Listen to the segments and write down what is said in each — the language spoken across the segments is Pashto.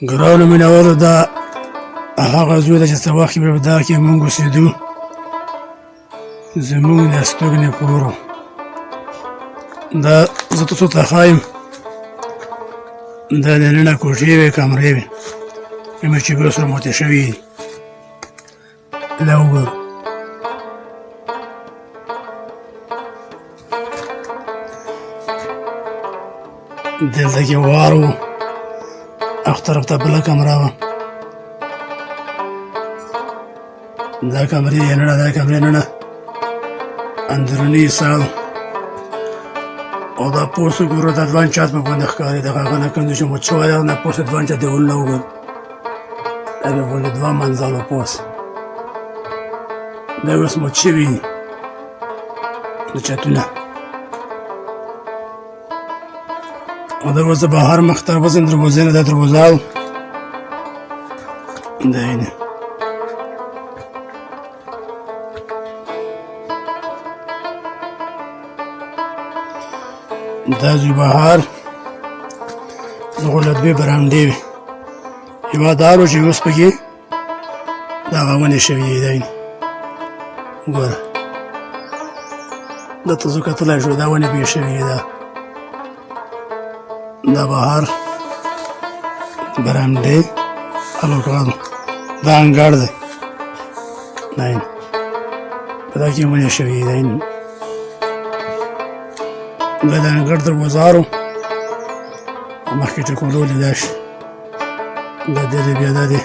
ګرانو مینهوالو دا هغه ځای ده چې څه وخت په دا کې موږ اوسېدو زموږ د استوګنې کور و دا زه تاسو ته ښایم دا دننه کوټې وې کمرې وې کومې چې به سره ماتې شوي دي دا وګورو دلته کې وار و اخ طرف ته بله کمره وه دا کمرې ننه دا کمرې ننه اندروني سال او دا پوسټ ګوره دا ځوان چات په باندې ښکاري د هغه نه کوم چې مچ شوی دی نه پوسټ ځوان چات دیوالونه وګورو دا به باندې دوه منځاله پوسټ دا اوس مچ شوي دي د چتونه او دا اوس د بهر مخ ته وزن دروازې نه دا دروازه و دا یې نه دا زوی بهر دغه له دوې برانډې وې یوه دار و چې اوس پکې دغه ونې شوي دي دا وګوره دا تاسو کتلی شو دا ونې پکې شوي دي دا بهر برانډې هلکانو دا انګړ دی دا په دا کې ونې شوي دي دا د انګړ دروازه و او مخکې ټکولو لیدا شي دا دی بیا دا دی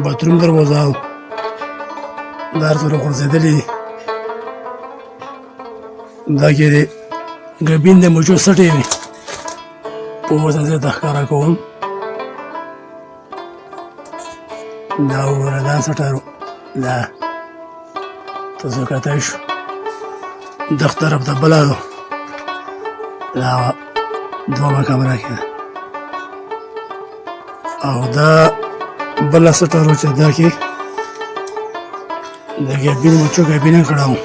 باتروم دروازه و دا هر طوره غورځېدلې دي دا کې د ګبین د مچو سټې وي په اوس زه ته ښکاره کوم دا وګوره دا سټر و دا تاسو کتلی شو دغ طرف ته بله ده دا دومه کمره کې ده او دا بله سټر و چې دا کې د ګبین مچو ګبینه کړه و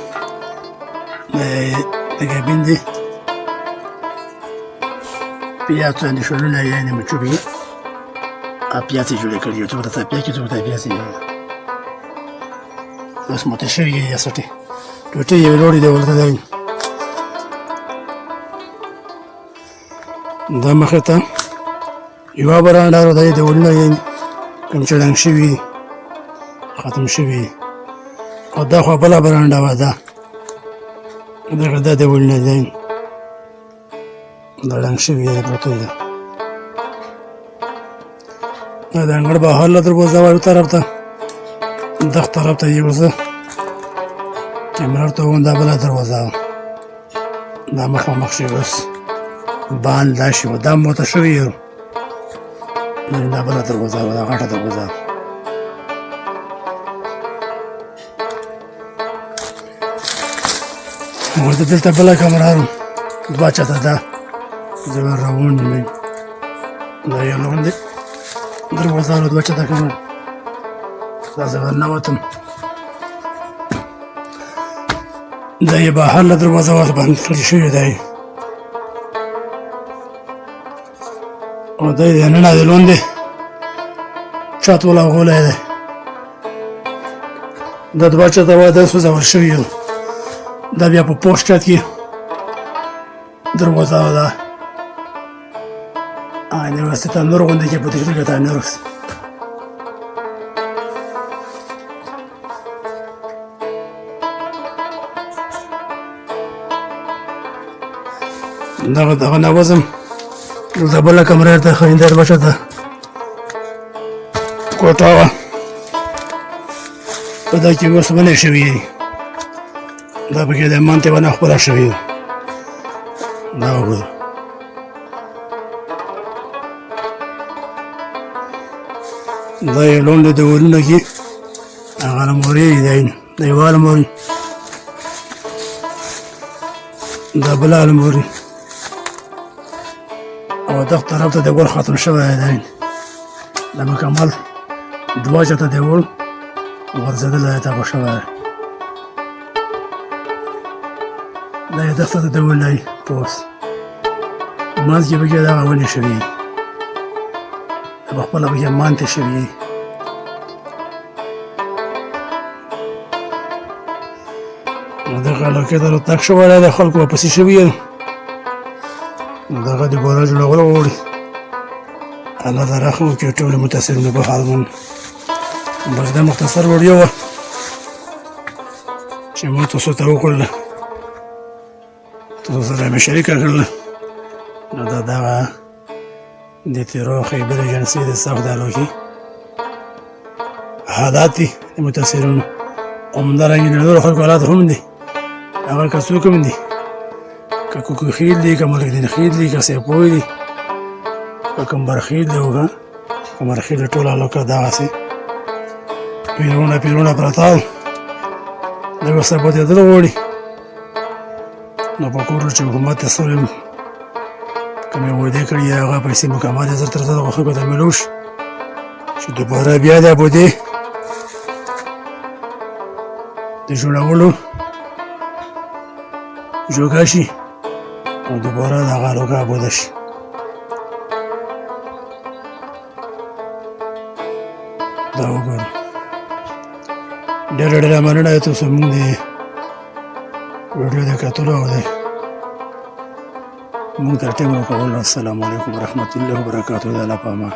د ګبین دی پیاڅو اندېښنونه یعنې مچو به پیاڅې جوړې کړي یو څوک ته پیاڅې څوک ته پیاڅې اوس ماته شوي یا سټې ټوټې یوې لوړې دی ولته دی دا مخې ته یوه برانډه و دا یې دیوالونه یعنې کوم چې ړنګ شوي دي ختم شوي دي او دا خوا بله برانډه وه دا دغه دا دیوالونه دی دا ړنګ شوي دی پروته ده دا د انګړ بهر له دروازه وه یو طرف ته دغ طرف ته یې اوس کیمره ورته ووایم دا بله دروازه وه دا مخامخ شوي اوس بند دا شوي دا ماته شوي یو دا بله دروازه وه دا غټه دروازه وه او دلته بله کمره وه دوه چته ده زه به روان یم دا یو لاندې دروازه وه دوه چته کمره دا زه ورننوتم دا یې بهر له دروازه وه بند کړل شوي دی او دا یې دننه د لاندې چت ولغولی دی دا دوه چته وه دا سوځول شوي وو دا بیا په پوسټ چت کې دروازه وه دا دروازه تنور غوندې کې په تکلیف کې تنور وس دغه نوازم دلته بله کمره ته ښایي دوه چته کوټه وه په دا کې اوس ونې شوي دي دا پکې د مانتې ونه خپله شوي ده دا وګوره دا یې لونډې دیوالونه کې هغه المارۍ دي دا یوه المارۍ دا بله المارۍ او دغه طرف ته دیوال ختم شوی دی دا مکمل دوه چته دیوال غورځېدلی دی تباه شوی دی دا یې دغه ته دیوال دی په اوس منځ کې پکې دغه ونې شوي په خپله پکې مانتې شوي نو دغه علاقې ته راتګ شوی دی د خلکو ورپسې شوي یم نو دغه د بوره جوړول غواړي الله دې رحم وکړي ټولو متاثرینو په حال باندې بس دا مختصر ویډیو وه چې ما تاسو ته وکړله تاسو سره مې شریکه کړله نو دا دغه د تیرو خیبر ایجنسۍ د سخت علاقې حالات دي د متاثرینو همدارنګې د نورو خلکو حالات هم دي هغه که څوک هم دي که کوکوخیل دي که ملکدین خیل دي که سیپوی دي که کمبرخیل دي وکړه کمبرخیل ټوله علاقه دغسې پیرونه پراته وو لږ ورسره بدېدل غواړي نو په کور چې حکومت ته سوی یم کومې وعدې کړي هغه پیسې مکملې زر تر زره خلکو ته میلاو شي چې دوباره بیا دا بودې د جوړولو جوګه شي او دوباره دغه علاقه اباده شي دا وګورئ ډېره ډېره مننه تاسو مونږ د ویډیو د کتلو او د مونږ ته ټیم راکولو السلام علیکم ورحمت الله وبرکاتو د الله په امان